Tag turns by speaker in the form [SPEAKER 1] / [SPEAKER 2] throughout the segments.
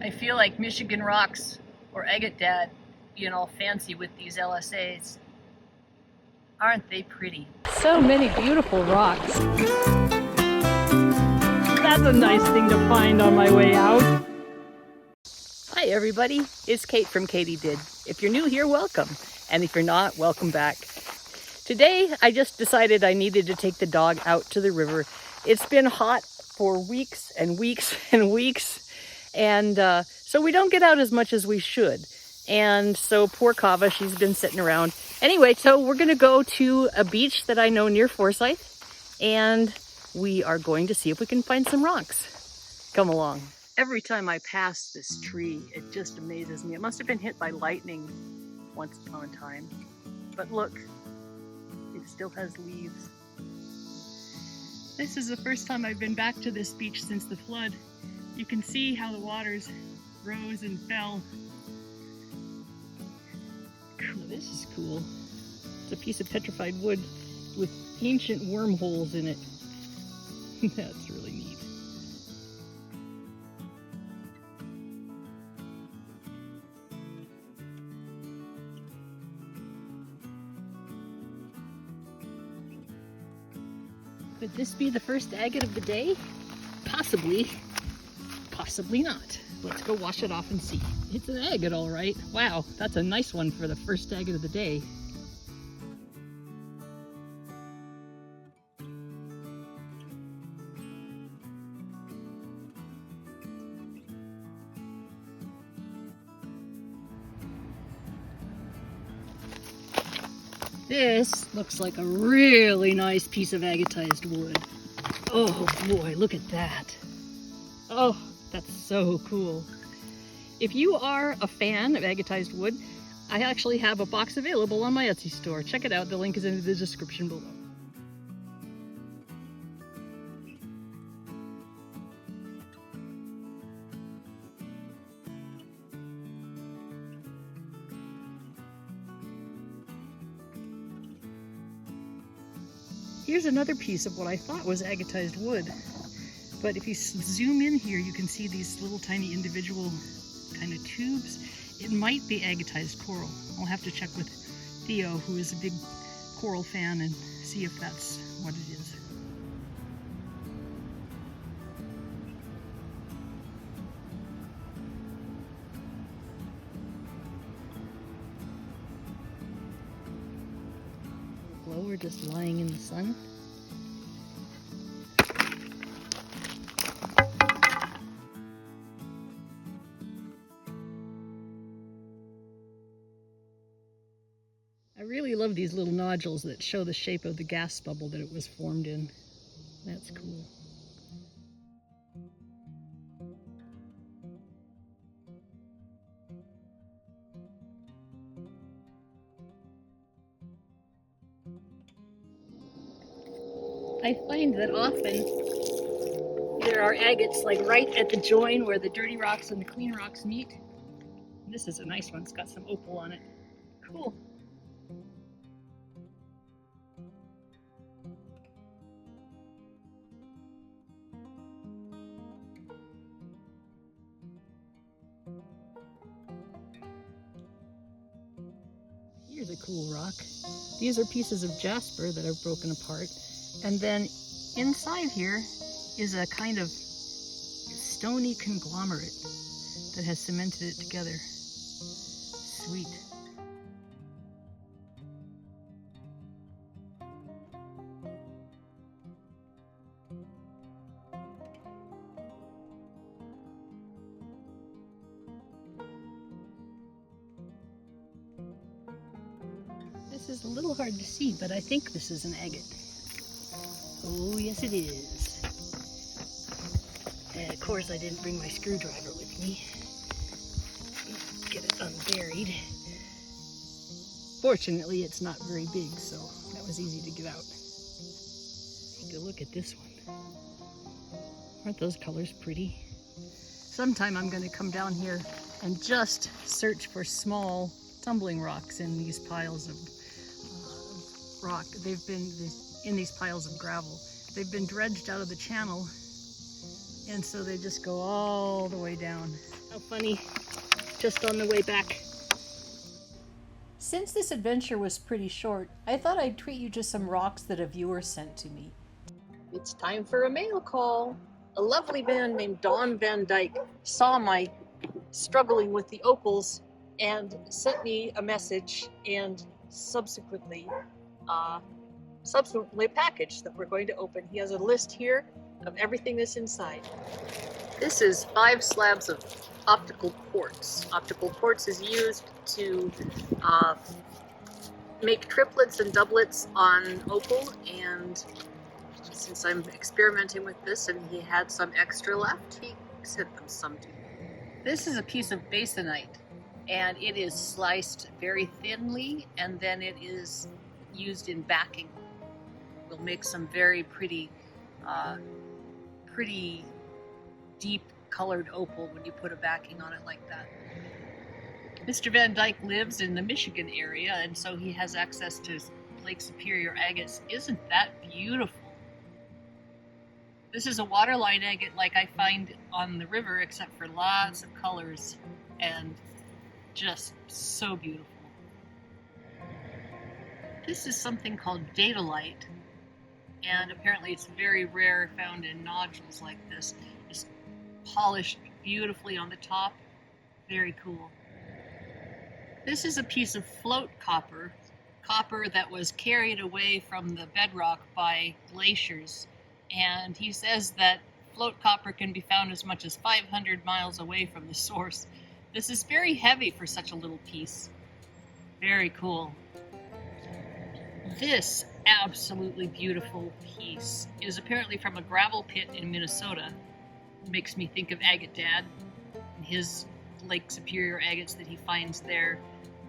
[SPEAKER 1] I feel like Michigan rocks or agate dad, you know, fancy with these LSAs. Aren't they pretty? So many beautiful rocks. That's a nice thing to find on my way out. Hi everybody, it's Kate from Katie Did. If you're new here, welcome. And if you're not, welcome back. Today, I just decided I needed to take the dog out to the river. It's been hot for weeks and weeks and weeks. And so we don't get out as much as we should. And so poor Kava, she's been sitting around. Anyway, so we're gonna go to a beach that I know near Forsyth. And we are going to see if we can find some rocks. Come along. Every time I pass this tree, it just amazes me. It must have been hit by lightning once upon a time. But look, it still has leaves. This is the first time I've been back to this beach since the flood. You can see how the waters rose and fell. Cool, this is cool. It's a piece of petrified wood with ancient wormholes in it. That's really neat. Could this be the first agate of the day? Possibly. Possibly not. Let's go wash it off and see. It's an agate, all right. Wow, that's a nice one for the first agate of the day. This looks like a really nice piece of agatized wood. Oh boy, look at that. Oh, that's so cool. If you are a fan of agatized wood, I actually have a box available on my Etsy store. Check it out, the link is in the description below. Here's another piece of what I thought was agatized wood. But if you zoom in here, you can see these little tiny individual kind of tubes. It might be agatized coral. I'll have to check with Theo, who is a big coral fan, and see if that's what it is. Lower, just lying in the sun. I really love these little nodules that show the shape of the gas bubble that it was formed in. That's cool. I find that often there are agates like right at the join where the dirty rocks and the clean rocks meet. And this is a nice one, it's got some opal on it. Cool. Here's a cool rock. These are pieces of jasper that are broken apart. And then inside here is a kind of stony conglomerate that has cemented it together. Sweet. This is a little hard to see, but I think this is an agate. Oh, yes it is. And of course I didn't bring my screwdriver with me. Get it unburied. Fortunately, it's not very big, so that was easy to get out. Take a look at this one. Aren't those colors pretty? Sometime I'm going to come down here and just search for small tumbling rocks in these piles of rock. They've been in these piles of gravel. They've been dredged out of the channel And so they just go all the way down. How funny, just on the way back. Since this adventure was pretty short, I thought I'd treat you to some rocks that a viewer sent to me. It's time for a mail call. A lovely man named Don Van Dyke saw my struggling with the opals and sent me a message and subsequently a package that we're going to open. He has a list here of everything that's inside. This is 5 slabs of optical quartz. Optical quartz is used to make triplets and doublets on opal, and since I'm experimenting with this and he had some extra left, he sent them some to me. This is a piece of basanite, and it is sliced very thinly, and then it is used in backing. We'll make some very pretty deep colored opal when you put a backing on it like that. Mr. Van Dyke lives in the Michigan area, and so he has access to Lake Superior Agates. Isn't that beautiful? This is a waterline agate like I find on the river, except for lots of colors and just so beautiful. This is something called datolite, and apparently it's very rare, found in nodules like this. Just polished beautifully on the top. Very cool. This is a piece of float copper that was carried away from the bedrock by glaciers. And he says that float copper can be found as much as 500 miles away from the source. This is very heavy for such a little piece. Very cool. This absolutely beautiful piece is apparently from a gravel pit in Minnesota. It makes me think of Agate Dad and his Lake Superior agates that he finds there.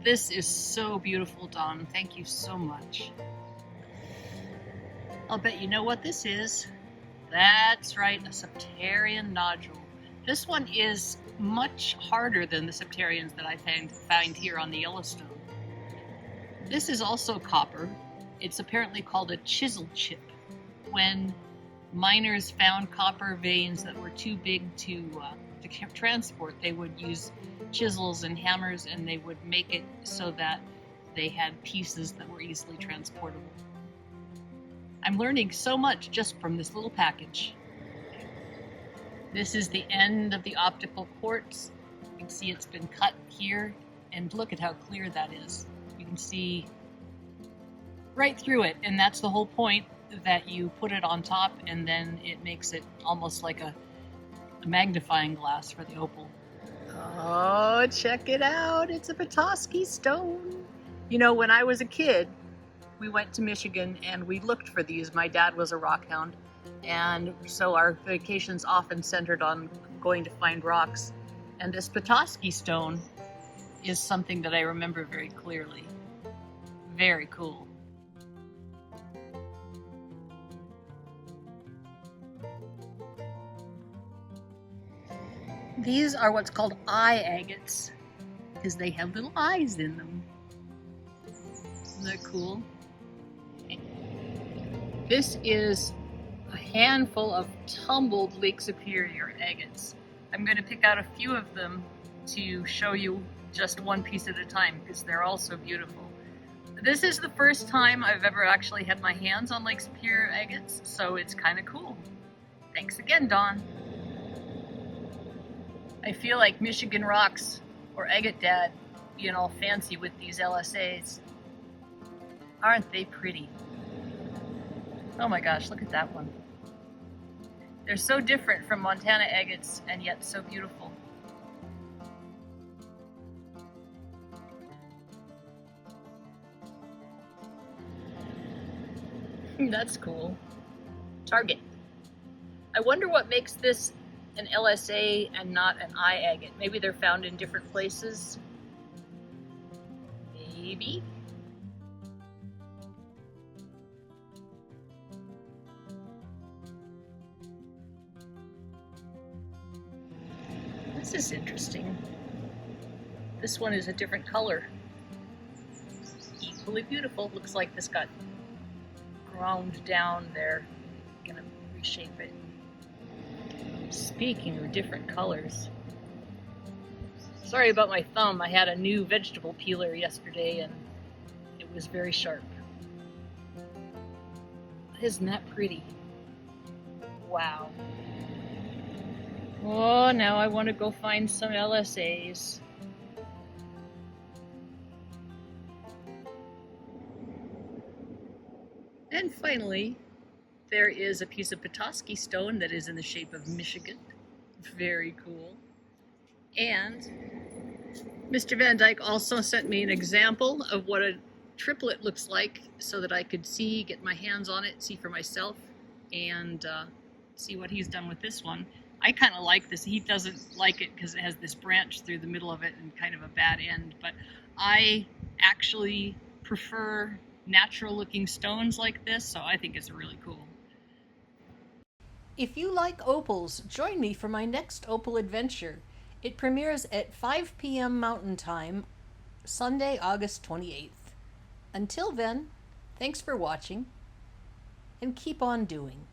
[SPEAKER 1] This is so beautiful, Don. Thank you so much. I'll bet you know what this is. That's right, a septarian nodule. This one is much harder than the septarians that I find here on the Yellowstone. This is also copper. It's apparently called a chisel chip. When miners found copper veins that were too big to transport, they would use chisels and hammers, and they would make it so that they had pieces that were easily transportable. I'm learning so much just from this little package. This is the end of the optical quartz. You can see it's been cut here, and look at how clear that is. You can see right through it, and that's the whole point, that you put it on top and then it makes it almost like a magnifying glass for the opal. Oh, check it out. It's a Petoskey stone. You know, when I was a kid, we went to Michigan and we looked for these. My dad was a rock hound, and so our vacations often centered on going to find rocks. And this Petoskey stone is something that I remember very clearly. Very cool. These are what's called eye agates, because they have little eyes in them. Isn't that cool? This is a handful of tumbled Lake Superior agates. I'm going to pick out a few of them to show you just one piece at a time, because they're all so beautiful. This is the first time I've ever actually had my hands on Lake Superior agates, so it's kind of cool. Thanks again, Dawn. I feel like Michigan rocks or Agate Dad being all fancy with these LSAs. Aren't they pretty? Oh my gosh, look at that one. They're so different from Montana agates and yet so beautiful. That's cool. Target. I wonder what makes this an LSA and not an eye agate. Maybe they're found in different places. Maybe. This is interesting. This one is a different color. Equally beautiful. Looks like this got ground down there. I'm gonna reshape it. Speaking of different colors, sorry about my thumb. I had a new vegetable peeler yesterday and it was very sharp. Isn't that pretty? Wow. Oh, now I want to go find some LSAs. And finally, there is a piece of Petoskey stone that is in the shape of Michigan. Very cool. And Mr. Van Dyke also sent me an example of what a triplet looks like so that I could see, get my hands on it, see for myself, and see what he's done with this one. I kind of like this. He doesn't like it because it has this branch through the middle of it and kind of a bad end, but I actually prefer natural looking stones like this, so I think it's really cool. If you like opals, join me for my next opal adventure. It premieres at 5 p.m. Mountain Time, Sunday, August 28th. Until then, thanks for watching, and keep on doing.